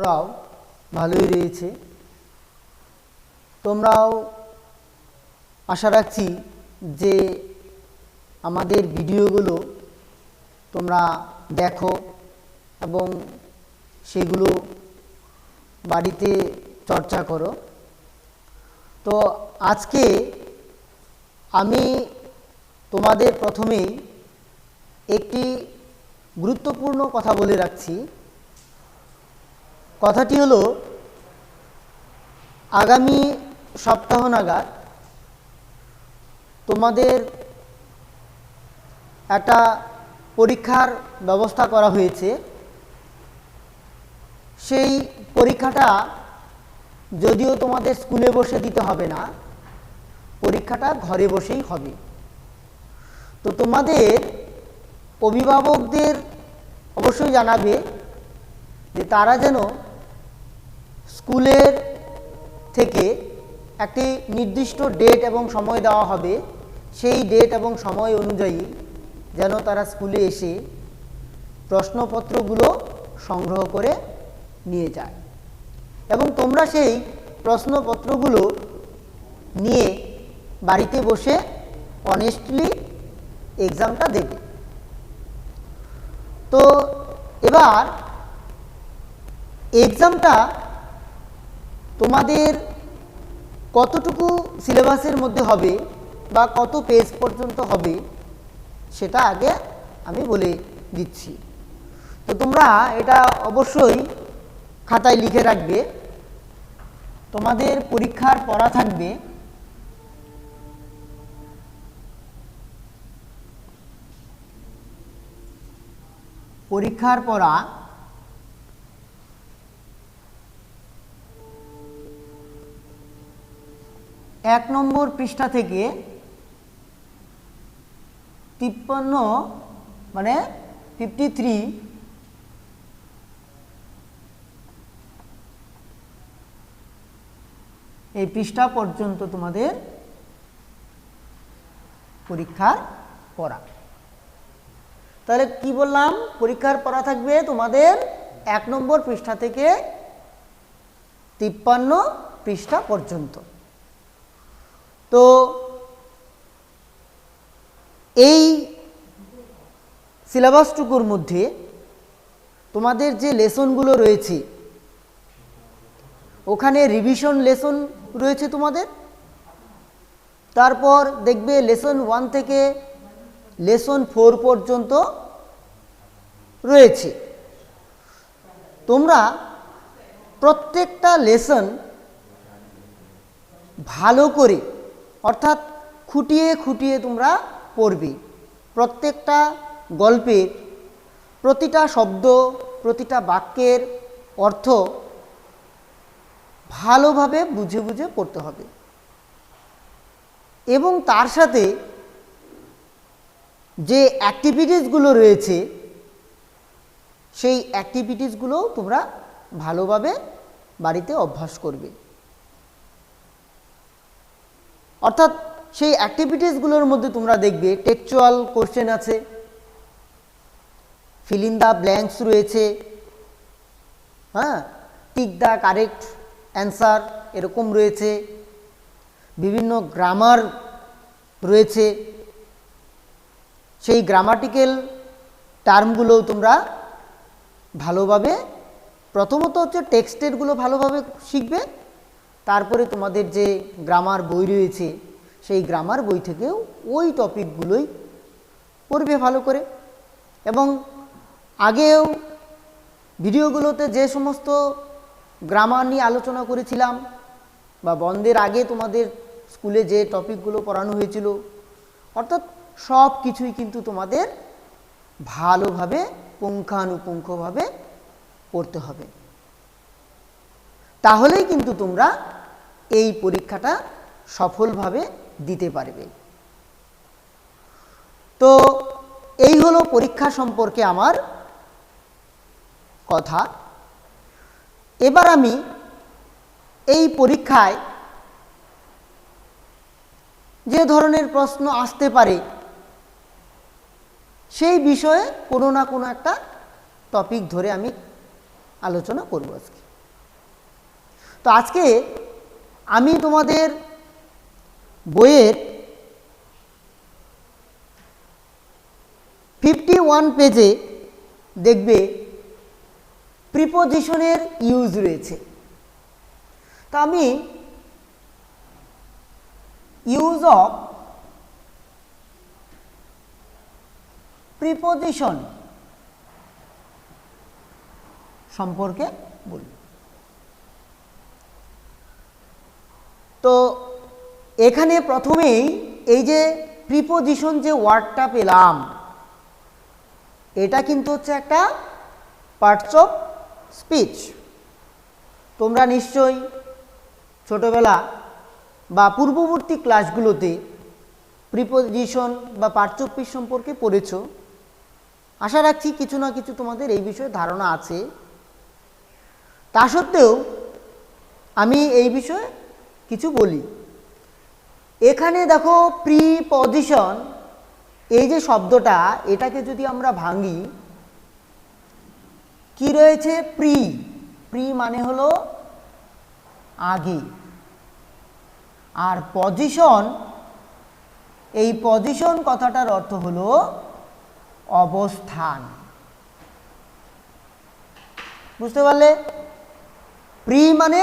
রাও ভালোই রয়েছে। তোমরাও আশা রাখছি যে আমাদের ভিডিওগুলো তোমরা দেখো এবং সেগুলো বাড়িতে চর্চা করো। তো আজকে আমি তোমাদের প্রথমেই একটি গুরুত্বপূর্ণ কথা বলে রাখছি। কথাটি হলো, আগামী সপ্তাহ নাগাদ তোমাদের একটা পরীক্ষার ব্যবস্থা করা হয়েছে। সেই পরীক্ষাটা যদিও তোমাদের স্কুলে বসে দিতে হবে না, পরীক্ষাটা ঘরে বসেই হবে। তো তোমাদের অভিভাবকদের অবশ্যই জানাবে যে তারা যেন স্কুলের থেকে একটি নির্দিষ্ট ডেট এবং সময় দেওয়া হবে, সেই ডেট এবং সময় অনুযায়ী যেন তারা স্কুলে এসে প্রশ্নপত্রগুলো সংগ্রহ করে নিয়ে যায় এবং তোমরা সেই প্রশ্নপত্রগুলো নিয়ে বাড়িতে বসে অনেস্টলি এক্সামটা দেবে। তো এবার এক্সামটা তোমাদের কতটুকু সিলেবাসের মধ্যে হবে বা কত পেজ পর্যন্ত হবে সেটা আগে আমি বলে দিচ্ছি। তো তোমরা এটা অবশ্যই খাতায় লিখে রাখবে। তোমাদের পরীক্ষার পড়া থাকবে পরীক্ষার পড়া 1 নম্বর পৃষ্ঠা থেকে 53 মানে 53 এই পৃষ্ঠা পর্যন্ত তোমাদের পরীক্ষার পড়া। তাহলে কি বললাম, পরীক্ষার পড়া থাকবে তোমাদের 1 নম্বর পৃষ্ঠা থেকে 53 পৃষ্ঠা পর্যন্ত। তো এই সিলেবাসটুকুর মধ্যে তোমাদের যে লেসনগুলো রয়েছে, ওখানে রিভিশন লেসন রয়েছে তোমাদের। তারপর দেখবে লেসন 1 থেকে লেসন 4 পর্যন্ত রয়েছে। তোমরা প্রত্যেকটা লেসন ভালো করে অর্থাৎ খুঁটিয়ে খুঁটিয়ে তোমরা পড়বে। প্রত্যেকটা গল্পের প্রতিটা শব্দ, প্রতিটা বাক্যের অর্থ ভালোভাবে বুঝে বুঝে পড়তে হবে এবং তার সাথে যে অ্যাক্টিভিটিসগুলো রয়েছে সেই অ্যাক্টিভিটিসগুলোও তোমরা ভালোভাবে বাড়িতে অভ্যাস করবে। অর্থাৎ সেই অ্যাক্টিভিটিসগুলোর মধ্যে তোমরা দেখবে টেক্সচুয়াল কোশ্চেন আছে, ফিল ইন দ্য ব্ল্যাঙ্কস রয়েছে, টিক দ্য কারেক্ট অ্যান্সার এরকম রয়েছে, বিভিন্ন গ্রামার রয়েছে, সেই গ্রামাটিক্যাল টার্মগুলোও তোমরা ভালোভাবে প্রথমত হচ্ছে টেক্সটেরগুলো ভালোভাবে শিখবে। তারপরে তোমাদের যে গ্রামার বই রয়েছে সেই গ্রামার বই থেকেও ওই টপিকগুলোই পড়বে ভালো করে। এবং আগেও ভিডিওগুলোতে যে সমস্ত গ্রামার নিয়ে আলোচনা করেছিলাম বা বন্ধের আগে তোমাদের স্কুলে যে টপিকগুলো পড়ানো হয়েছিল, অর্থাৎ সব কিছুই কিন্তু তোমাদের ভালোভাবে পুঙ্খানুপুঙ্খভাবে পড়তে হবে। তাহলেই কিন্তু তোমরা এই পরীক্ষাটা সফলভাবে দিতে পারবে। তো এই হলো পরীক্ষা সম্পর্কে আমার কথা। এবার আমি এই পরীক্ষায় যে ধরনের প্রশ্ন আসতে পারে সেই বিষয়ে কোনো না কোনো একটা টপিক ধরে আমি আলোচনা করব আজকে। তো আজকে আমি তোমাদের বইয়ের 51 পেজে দেখবে প্রিপোজিশনের ইউজ রয়েছে। তা আমি ইউজ অফ প্রিপোজিশন সম্পর্কে বলি। তো এখানে প্রথমেই এই যে প্রিপোজিশন যে ওয়ার্ডটা পেলাম, এটা কিন্তু হচ্ছে একটা পার্টস অফ স্পিচ। তোমরা নিশ্চয়ই ছোটবেলা বা পূর্ববর্তী ক্লাসগুলোতে প্রিপোজিশন বা পার্টস অফ স্পিচ সম্পর্কে পড়েছো। আশা রাখছি কিছু না কিছু তোমাদের এই বিষয়ে ধারণা আছে। তা সত্ত্বেও আমি এই বিষয়ে কিছু বলি। এখানে দেখো প্রিপোজিশন, এই যে শব্দটা, এটাকে যদি আমরা ভাঙি, কি রয়েছে? প্রি। প্রি মানে হলো আগে, আর পজিশন, এই পজিশন কথাটার অর্থ হলো অবস্থান। বুঝতে পারলে? প্রি মানে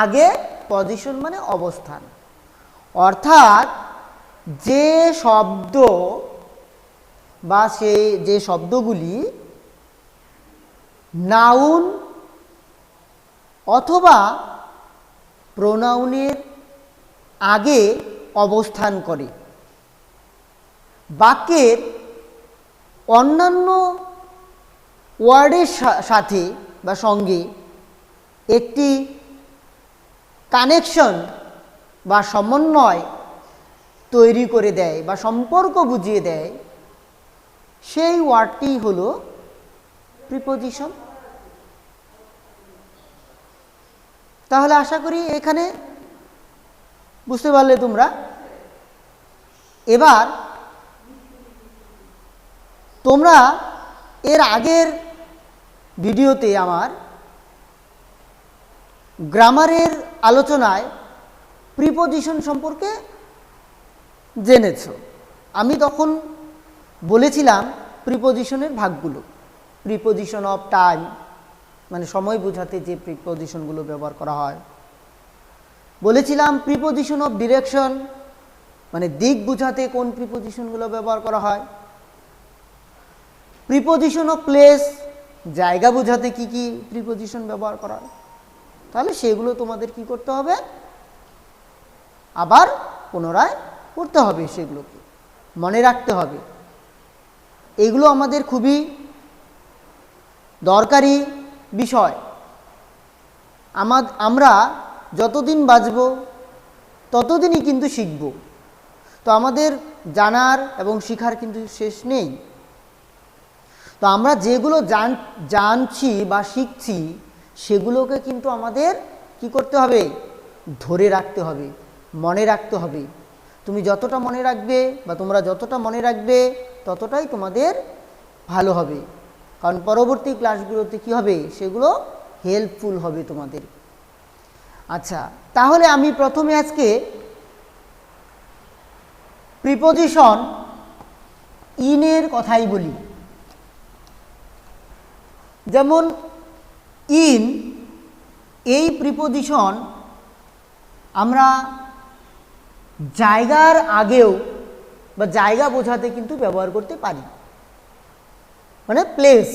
আগে, পজিশন মানে অবস্থান। অর্থাৎ যে শব্দ বা যে শব্দগুলি নাউন অথবা প্রোনাউনের আগে অবস্থান করে, বাক্যের অন্যান্য ওয়ার্ডের সাথে বা সঙ্গে একটি কানেকশন বা সমন্বয় তৈরি করে দেয় বা সম্পর্ক বুঝিয়ে দেয়, সেই ওয়ার্ডটি হলো প্রিপোজিশন। তাহলে আশা করি এখানে বুঝতে পারলে তোমরা। এবার তোমরা এর আগের ভিডিওতে আমার গ্রামারের আলোচনায় প্রিপোজিশন সম্পর্কে জেনেছো। আমি তখন বলেছিলাম প্রিপোজিশনের ভাগগুলো। প্রিপোজিশন অফ টাইম, মানে সময় বোঝাতে যে প্রিপোজিশনগুলো ব্যবহার করা হয়। বলেছিলাম প্রিপোজিশন অফ ডিরেকশন, মানে দিক বোঝাতে কোন প্রিপোজিশনগুলো ব্যবহার করা হয়। প্রিপোজিশন অফ প্লেস, জায়গা বোঝাতে কি কি প্রিপোজিশন ব্যবহার করা হয়। তাহলে সেগুলো তোমাদের কি করতে হবে? আবার পুনরায় পড়তে হবে, সেগুলোকে মনে রাখতে হবে। এগুলো আমাদের খুবই দরকারি বিষয়। আমরা যতদিন বাঁচব ততদিনই কিন্তু শিখব। তো আমাদের জানার এবং শিখার কিন্তু শেষ নেই। তো আমরা যেগুলো জানছি বা শিখছি, সেগুলোকে কিন্তু আমাদের কি করতে হবে? ধরে রাখতে হবে, মনে রাখতে হবে। তুমি যতটা মনে রাখবে বা তোমরা যতটা মনে রাখবে, ততটাই তোমাদের ভালো হবে। কারণ পরবর্তী ক্লাসগুলোতে কি হবে? সেগুলো হেল্পফুল হবে তোমাদের। আচ্ছা, তাহলে আমি প্রথমে আজকে প্রিপোজিশন ইনের কথাই বলি। যেমন ইন, এই প্রিপোজিশন আমরা জায়গার আগেও বা জায়গা বোঝাতে কিন্তু ব্যবহার করতে পারি, মানে প্লেস,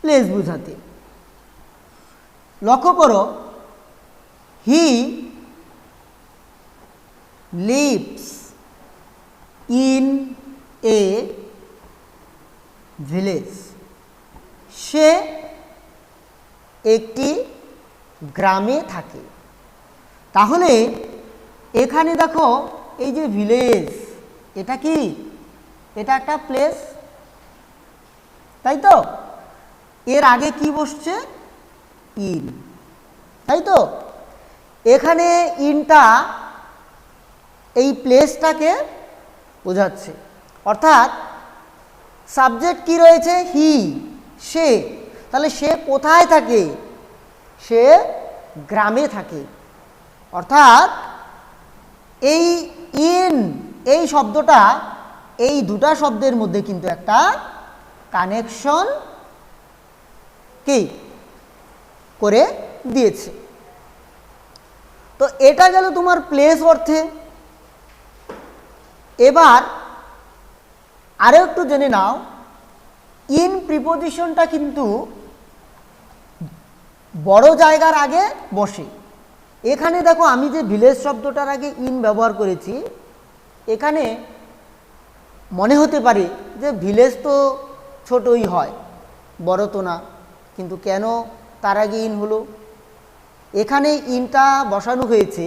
প্লেস বোঝাতে। লক্ষ্য করো, he lives in a village, সে একটি গ্রামে থাকে। তাহলে এখানে দেখো, এই যে ভিলেজ, এটা কি? এটা একটা প্লেস, তাই তো? এর আগে কি বসছে? ইন, তাই তো? এখানে ইনটা এই প্লেসটাকে বোঝাচ্ছে। অর্থাৎ সাবজেক্ট কি রয়েছে? হি, সে। তাহলে সে কোথায় থাকে? সে গ্রামে থাকে। অর্থাৎ এই ইন এই শব্দটা এই দুটা শব্দের মধ্যে কিন্তু একটা কানেকশন কি করে দিয়েছে। তো এটা গেল তোমার প্লেস অর্থে। এবার আরও একটু জেনে নাও, ইন প্রিপোজিশনটা কিন্তু বড় জায়গার আগে বসে। এখানে দেখো আমি যে ভিলেজ শব্দটার আগে ইন ব্যবহার করেছি, এখানে মনে হতে পারে যে ভিলেজ তো ছোটই হয়, বড় তো না, কিন্তু কেন তার আগে ইন হলো? এখানে ইনটা বসানো হয়েছে,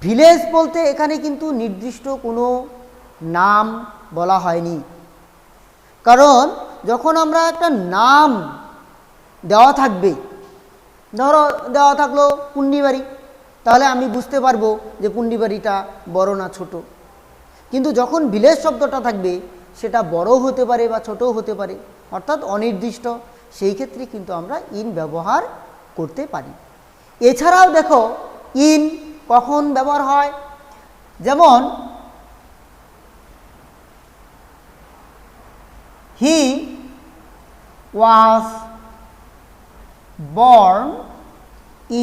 ভিলেজ বলতে এখানে কিন্তু নির্দিষ্ট কোনো নাম বলা হয়নি। কারণ যখন আমরা একটা নাম দেওয়া থাকবে, ধরো দেওয়া থাকলো পুন্ডিবাড়ি, তাহলে আমি বুঝতে পারবো যে পুন্ডিবাড়িটা বড় না ছোট। কিন্তু যখন ভিলেজ শব্দটা থাকবে, সেটা বড় হতে পারে বা ছোটও হতে পারে, অর্থাৎ অনির্দিষ্ট, সেই ক্ষেত্রে কিন্তু আমরা ইন ব্যবহার করতে পারি। এছাড়াও দেখো ইন কখন ব্যবহার হয়, যেমন হি ওয়াজ born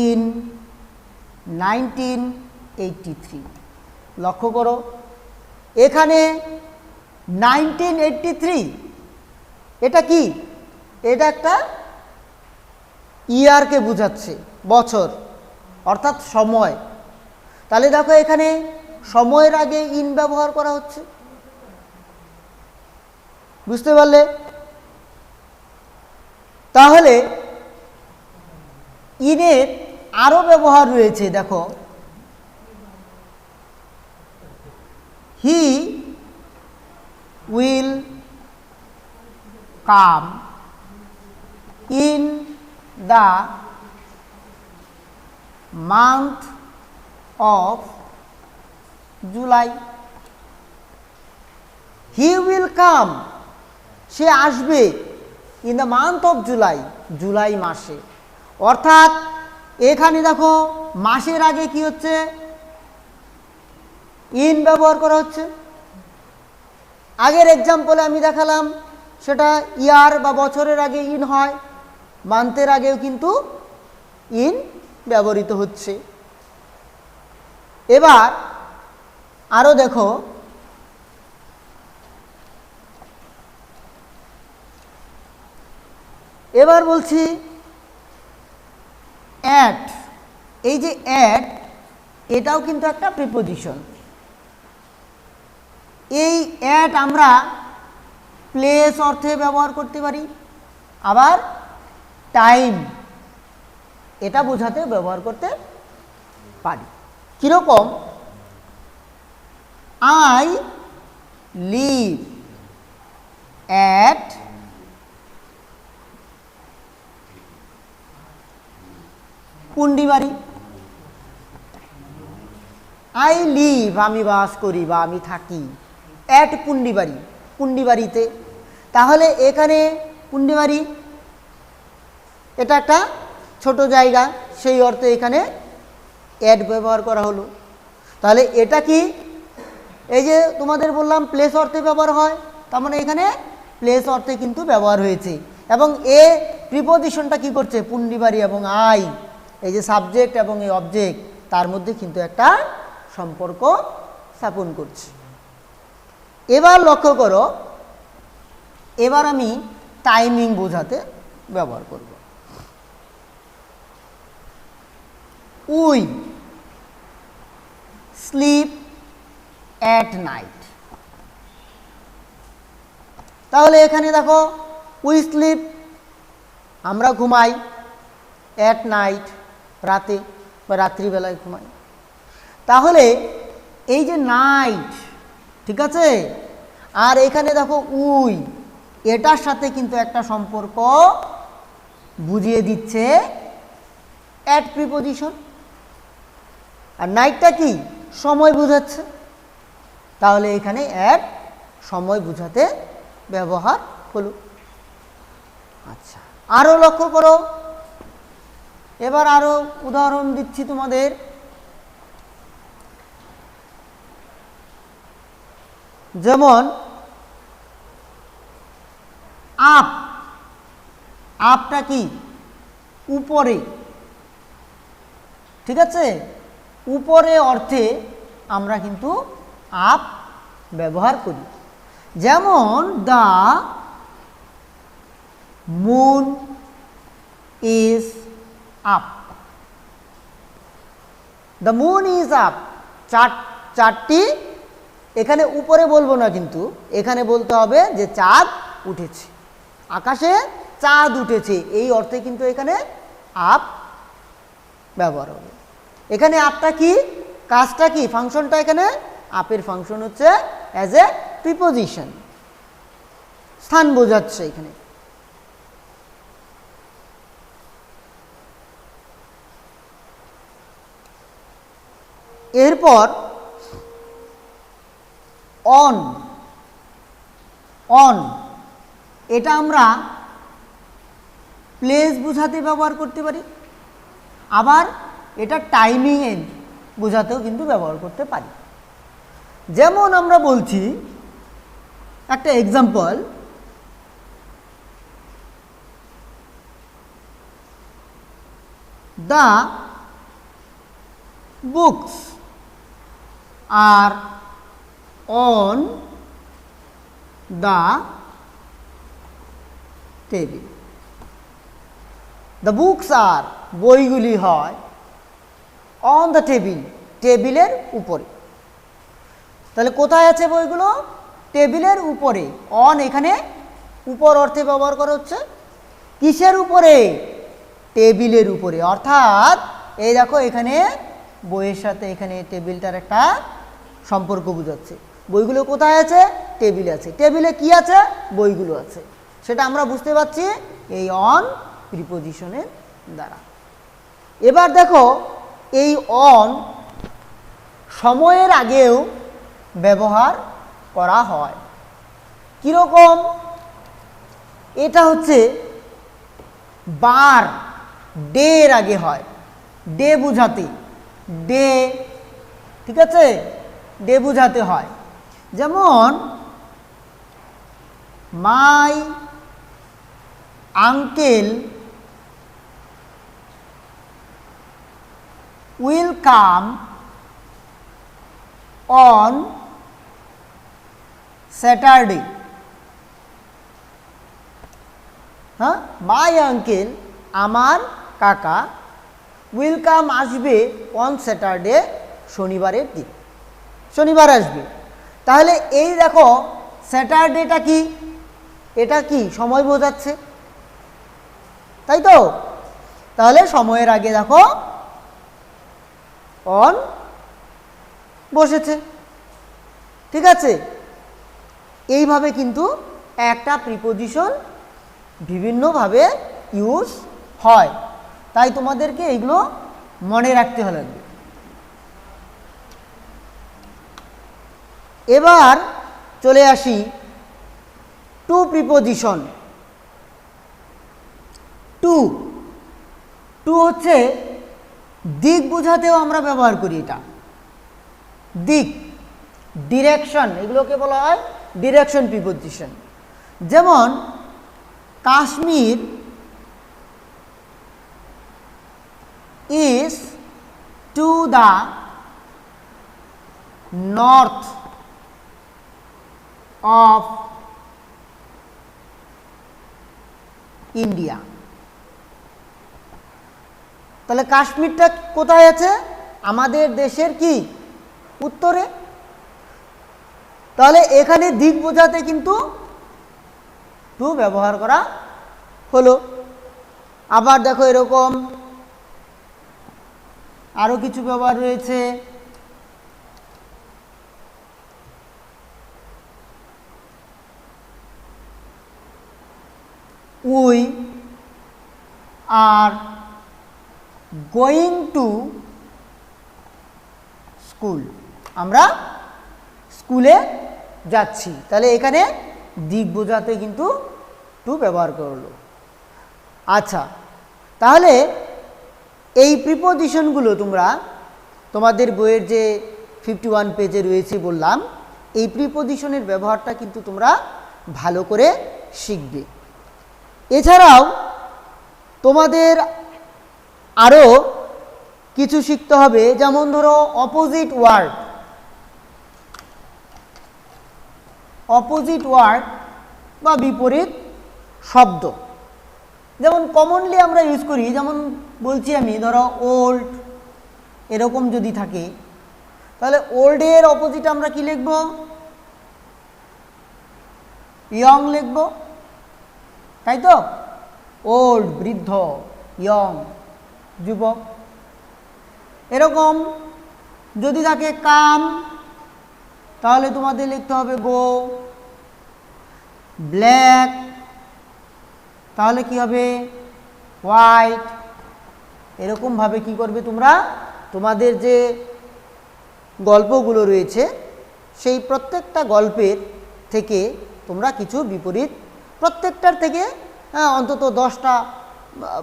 in 1983। লক্ষ্য করো এখানে 1983 এটা কি? এটা একটা ইয়ারকে বোঝাচ্ছে, বছর অর্থাৎ সময়। তাহলে দেখো এখানে সময়ের আগে ইন ব্যবহার করা হচ্ছে, বুঝতে পারলে? তাহলে ইনের আরো ব্যবহার রয়েছে, দেখো he will come in the month of July. He will come, সে আসবে, in the month of July, July মাসে। অর্থাৎ এখানে দেখো মাসের আগে কি হচ্ছে? ইন ব্যবহার করা হচ্ছে। আগের এক্সাম্পলে আমি দেখালাম সেটা ইয়ার বা বছরের আগে ইন হয়, মান্থের আগেও কিন্তু ইন ব্যবহৃত হচ্ছে। এবার আরো দেখো এবার বলছি অ্যাট। এই যে অ্যাট, এটাও কিন্তু একটা প্রিপোজিশন। এই অ্যাট আমরা প্লেস অর্থে ব্যবহার করতে পারি, আবার টাইম এটা বোঝাতে ব্যবহার করতে পারি। কীরকম? I live at Pundibari. I live আমি বাস করি বা আমি থাকি, অ্যাট পুন্ডিবাড়ি, পুন্ডিবাড়িতে। তাহলে এখানে পুন্ডিবাড়ি এটা একটা ছোট জায়গা, সেই অর্থে এখানে অ্যাট ব্যবহার করা হলো। তাহলে এটা কি? এই যে তোমাদের বললাম প্লেস অর্থে ব্যবহার হয়, তার মানে এখানে প্লেস অর্থে কিন্তু ব্যবহার হয়েছে। এবং এ প্রিপোজিশনটা কি করছে? পুন্ডিবাড়ি এবং আই, এই যে সাবজেক্ট এবং এই অবজেক্ট, তার মধ্যে কিন্তু একটা সম্পর্ক স্থাপন করছে। এবার লক্ষ্য করো, এবার আমি টাইমিং বোঝাতে ব্যবহার করব। We slip at night. তাহলে এখানে দেখো উই স্লিপ আমরা ঘুমাই, অ্যাট নাইট রাতে বা রাত্রিবেলায় ঘুমাই। তাহলে এই যে নাইট, ঠিক আছে, আর এখানে দেখো উই, এটার সাথে কিন্তু একটা সম্পর্ক বুঝিয়ে দিচ্ছে অ্যাট প্রিপোজিশন। আর নাইটটা কি? সময় বোঝাচ্ছে। তাহলে এখানে অ্যাট সময় বোঝাতে ব্যবহার হলো। আচ্ছা, আরও লক্ষ্য করো, এবার আরো উদাহরণ দিচ্ছি তোমাদের। যেমন আপ, আপটা কি উপরে, ঠিক আছে, উপরে অর্থে আমরা কিন্তু আপ ব্যবহার করি। যেমন the moon is up, the moon is up, চাঁদটি এখানে উপরে বলবো না, কিন্তু এখানে বলতে হবে যে চাঁদ উঠেছে, আকাশে চাঁদ উঠেছে, এই অর্থে কিন্তু এখানে আপ ব্যবহার হবে। এখানে আপটা কি, কাজটা কি, ফাংশনটা, এখানে আপের ফাংশন হচ্ছে অ্যাজ এ প্রিপোজিশন, স্থান বোঝাচ্ছে এখানে। এরপর অন, অন এটা আমরা প্লেস বোঝাতে ব্যবহার করতে পারি, আবার এটা টাইমিং এ বোঝাতেও কিন্তু ব্যবহার করতে পারি। যেমন আমরা বলছি, একটা example, the books are on the table, the books are বইগুলি হয় অন দ্য টেবিল, টেবিলের উপরে। তাহলে কোথায় আছে বইগুলো, টেবিলের উপরে। অন এখানে উপর অর্থে ব্যবহার করা হচ্ছে, কিসের উপরে, টেবিলের উপরে। অর্থাৎ এই দেখো এখানে বইয়ের সাথে এখানে টেবিলটার একটা সম্পর্ক বোঝাচ্ছে। বইগুলো কোথায় আছে, টেবিলে আছে, টেবিলে কি আছে, বইগুলো আছে, সেটা আমরা বুঝতে পারছি এই অন প্রিপোজিশনের দ্বারা। এবার দেখো এই অন সময়ের আগেও ব্যবহার করা হয়। কিরকম, এটা হচ্ছে বার, ডে এর আগে হয়, ডে বুঝাতে, ডে, ঠিক আছে, ডে বুঝাতে হয়। যেমন my uncle will come on Saturday, হ্যাঁ, মাই আঙ্কেল আমার কাকা, উইল কাম আসবে অন স্যাটারডে শনিবারের দিন, শনিবার আসবে। তাহলে এই দেখো স্যাটারডেটা কি, এটা কি সময় বোঝাচ্ছে, তাই তো। তাহলে সময়ের আগে দেখো অন বসেছে, ঠিক আছে। এইভাবে কিন্তু একটা প্রিপোজিশন বিভিন্নভাবে ইউজ হয়, তাই তোমাদেরকে এগুলো মনে রাখতে হবে। এবার চলে আসি টু প্রিপোজিশন। টু, টু হচ্ছে দিক বোঝাতেও আমরা ব্যবহার করি, এটা দিক, ডিরেকশন, এগুলোকে বলা হয় ডিরেকশন প্রিপোজিশন। যেমন Kashmir is to the north of India, তাহলে কাশ্মীরটা কোথায় আছে, আমাদের দেশের কি উত্তরে। তাহলে এখানে দিক বোঝাতে কিন্তু টু ব্যবহার করা হলো। আবার দেখো এরকম আরো কিছু ব্যবহার রয়েছে, we are going to school, আমরা স্কুলে যাচ্ছি, তাহলে এখানে দিক বোঝাতে কিন্তু টু ব্যবহার করলো। আচ্ছা, তাহলে এই প্রিপোজিশনগুলো তোমরা তোমাদের বইয়ের যে 51 পেজে রয়েছে বললাম, এই প্রিপোজিশনের ব্যবহারটা কিন্তু তোমরা ভালো করে শিখবে। এছাড়াও তোমাদের আরও কিছু শিখতে হবে, যেমন ধরো অপোজিট ওয়ার্ড, অপোজিট ওয়ার্ড বা বিপরীত শব্দ, যেমন কমনলি আমরা ইউজ করি, যেমন বলছি আমি, ধরো ওল্ড এরকম যদি থাকে, তাহলে ওল্ডের অপোজিট আমরা কি লিখব? ইয়ং লিখব, তাই তো? ওল্ড বৃদ্ধ, ইয়ং যুবক। এরকম যদি থাকে কাম, তাহলে তোমাদের লিখতে হবে গো। ব্ল্যাক, তাহলে কি হবে? হোয়াইট। এরকমভাবে কি করবে তোমরা, তোমাদের যে গল্পগুলো রয়েছে সেই প্রত্যেকটা গল্পের থেকে তোমরা কিছু বিপরীত, প্রত্যেকটার থেকে অন্তত 10টা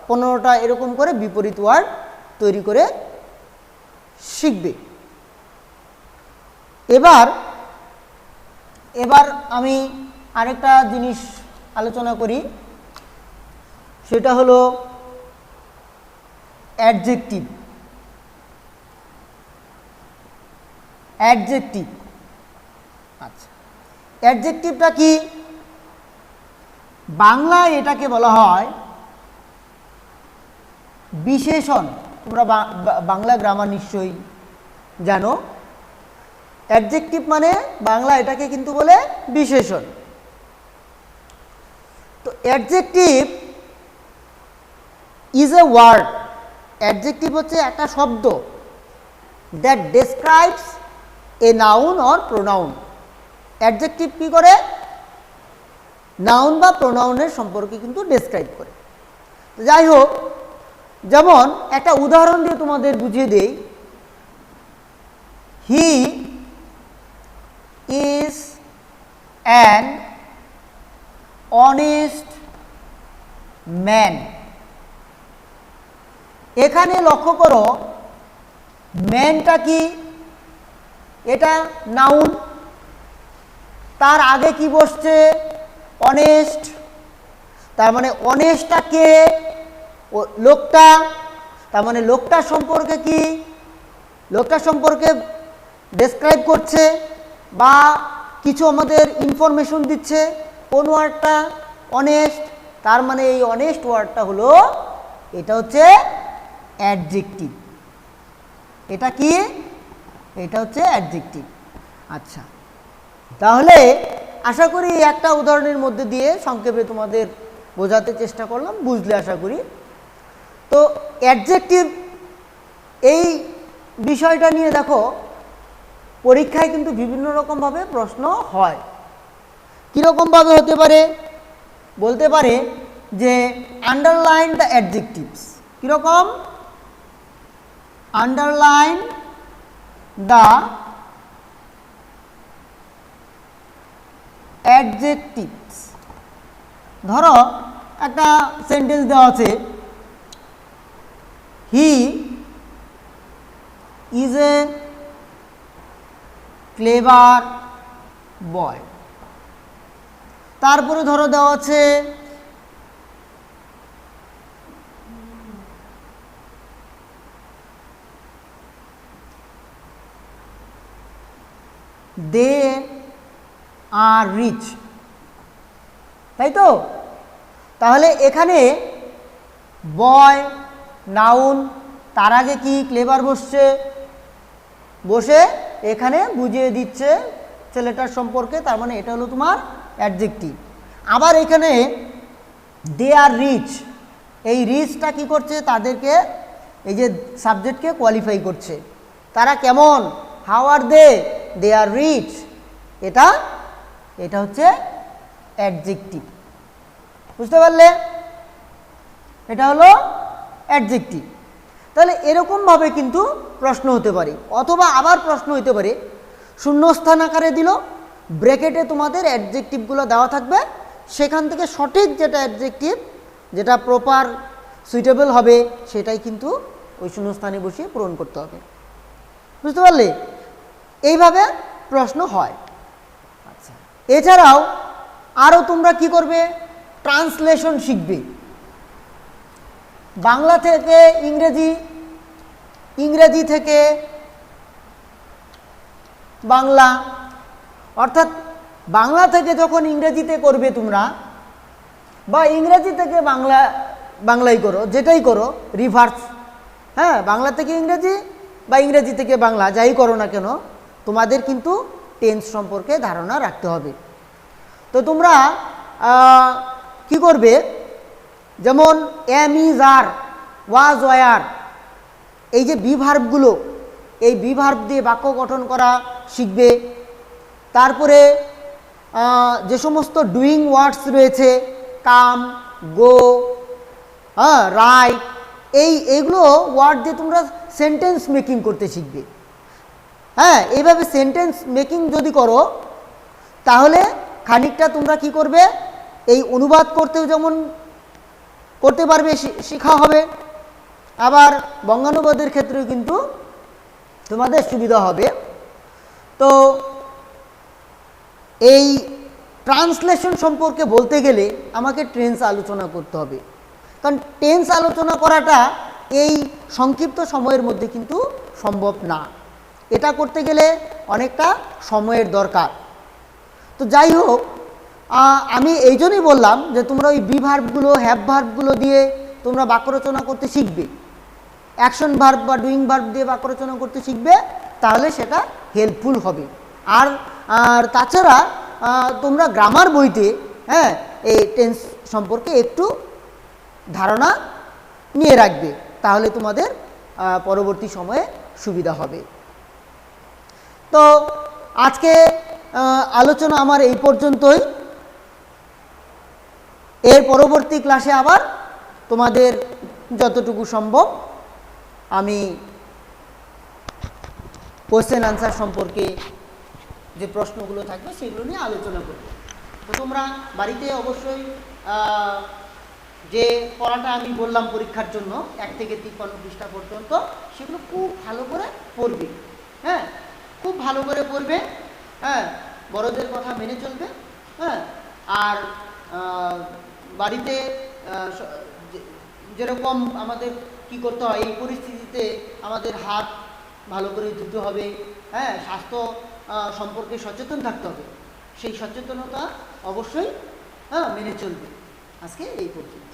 15টা এরকম করে বিপরীত ওয়ার্ড তৈরি করে শিখবে। এবার আমি আরেকটা জিনিস আলোচনা করি, সেটা হলো অ্যাডজেক্টিভ। অ্যাডজেক্টিভ, আচ্ছা, অ্যাডজেক্টিভটা কি? বাংলায় এটাকে বলা হয় বিশেষণ। তোমরা বাংলা গ্রামার নিশ্চয়ই জানো। অ্যাডজেক্টিভ মানে বাংলা এটাকে কিন্তু বলে বিশেষণ। তো adjective is a word, adjective হচ্ছে একটা শব্দ that describes a noun or pronoun. Adjective কি করে? নাউন বা প্রোনাউনের সম্পর্কে কিন্তু ডেসক্রাইব করে। যাই হোক, যেমন একটা উদাহরণ দিয়ে তোমাদের বুঝিয়ে দেই, he is an honest man. এখানে লক্ষ্য করো, ম্যানটা কি? এটা নাউন, তার আগে কি বসছে? অনেস্ট। তার মানে অনেস্টটা কে? লোকটা। তার মানে লোকটার সম্পর্কে কি? লোকটার সম্পর্কে ডেসক্রাইব করছে বা কিছু আমাদের ইনফরমেশন দিচ্ছে। কোন ওয়ার্ডটা? অনেস্ট। তার মানে এই অনেস্ট ওয়ার্ডটা হলো, এটা হচ্ছে অ্যাডজেক্টিভ। এটা কি? এটা হচ্ছে অ্যাডজেক্টিভ। আচ্ছা, তাহলে আশা করি একটা উদাহরণের মধ্যে দিয়ে সংক্ষেপে তোমাদের বোঝাতে চেষ্টা করলাম, বুঝলে আশা করি। তো অ্যাডজেক্টিভ এই বিষয়টা নিয়ে দেখো, পরীক্ষায় কিন্তু বিভিন্ন রকমভাবে প্রশ্ন হয়। কীরকমভাবে হতে পারে? বলতে পারে যে আন্ডারলাইন দ্য অ্যাডজেক্টিভস। কীরকম? Underline the adjectives. ধরো একটা সেন্টেন্স দেওয়া আছে, হি ইজ এ ক্লেভার বয়। তারপরে ধরো দেওয়া আছে দে আর রিচ, তাই তো? তাহলে এখানে বয় নাউন, তার আগে কি ক্লেভার বসছে, বসে এখানে বুঝিয়ে দিচ্ছে ছেলেটার সম্পর্কে, তার মানে এটা হলো তোমার অ্যাডজেক্টিভ। আবার এখানে দে আর রিচ, এই রিচটা কি করছে? তাদেরকে, এই যে সাবজেক্টকে কোয়ালিফাই করছে। তারা কেমন? How are they? They are rich. এটা হচ্ছে অ্যাডজেক্টিভ। বুঝতে পারলে? এটা হলো অ্যাডজেক্টিভ। তাহলে এরকমভাবে কিন্তু প্রশ্ন হতে পারে, অথবা আবার প্রশ্ন হতে পারে শূন্যস্থান আকারে দিল, ব্র্যাকেটে তোমাদের অ্যাডজেক্টিভগুলো দেওয়া থাকবে, সেখান থেকে সঠিক যেটা অ্যাডজেক্টিভ, যেটা প্রপার সুইটেবল হবে, সেটাই কিন্তু ওই শূন্যস্থানে বসিয়ে পূরণ করতে হবে। বুঝতে পারলে? এইভাবে প্রশ্ন হয়। আচ্ছা, এছাড়াও আরও তোমরা কি করবে, ট্রান্সলেশন শিখবে। বাংলা থেকে ইংরেজি, ইংরেজি থেকে বাংলা, অর্থাৎ বাংলা থেকে যখন ইংরেজিতে করবে তোমরা, বা ইংরেজি থেকে বাংলা, বাংলাই করো, যেটাই করো, রিভার্স, হ্যাঁ, বাংলা থেকে ইংরেজি বা ইংরেজি থেকে বাংলা, যাই করো না কেন, তোমাদের কিন্তু টেন্স সম্পর্কে ধারণা রাখতে হবে। তো তোমরা কি করবে, যেমন am, is, are, was, were, এই যে বি ভার্বগুলো, এই বি ভার্ব দিয়ে বাক্য গঠন করা শিখবে। তারপরে যে সমস্ত ডুইং ওয়ার্ডস রয়েছে, কাম, গো, রাইট, এইগুলো ওয়ার্ড দিয়ে তোমরা সেন্টেন্স মেকিং করতে শিখবে। হ্যাঁ, এইভাবে সেন্টেন্স মেকিং যদি করো তাহলে খানিকটা তোমরা কি করবে, এই অনুবাদ করতেও যেমন করতে পারবে, শেখা হবে, আবার বঙ্গানুবাদের ক্ষেত্রেও কিন্তু তোমাদের সুবিধা হবে। তো এই ট্রান্সলেশন সম্পর্কে বলতে গেলে আমাকে টেন্স আলোচনা করতে হবে, কারণ টেন্স আলোচনা করাটা এই সংক্ষিপ্ত সময়ের মধ্যে কিন্তু সম্ভব না। এটা করতে গেলে অনেকটা সময়ের দরকার। তো যাই হোক, আমি এই জন্যই বললাম যে তোমরা ওই বি ভার্বগুলো, হ্যাভ ভার্বগুলো দিয়ে তোমরা বাক্য রচনা করতে শিখবে, অ্যাকশন ভার্ব বা ডুইং ভার্ব দিয়ে বাক্য রচনা করতে শিখবে, তাহলে সেটা হেল্পফুল হবে। আর আর তাছাড়া তোমরা গ্রামার বইতে, হ্যাঁ, এই টেন্স সম্পর্কে একটু ধারণা নিয়ে রাখবে, তাহলে তোমাদের পরবর্তী সময়ে সুবিধা হবে। তো আজকে আলোচনা আমার এই পর্যন্তই। এর পরবর্তী ক্লাসে আবার তোমাদের যতটুকু সম্ভব আমি কোশ্চেন আনসার সম্পর্কে যে প্রশ্নগুলো থাকবে সেগুলো নিয়ে আলোচনা করব। তো তোমরা বাড়িতে অবশ্যই যে পড়াটা আমি বললাম পরীক্ষার জন্য 1 থেকে 53 পৃষ্ঠা পর্যন্ত, সেগুলো খুব ভালো করে পড়বে। হ্যাঁ, খুব ভালো করে পড়বে। হ্যাঁ, বড়দের কথা মেনে চলবে। হ্যাঁ, আর বাড়িতে যেরকম আমাদের কি করতে হয়, এই পরিস্থিতিতে আমাদের হাত ভালো করে ধুতে হবে। হ্যাঁ, স্বাস্থ্য সম্পর্কে সচেতন থাকতে হবে, সেই সচেতনতা অবশ্যই মেনে চলবে। আজকে এই পর্যন্ত।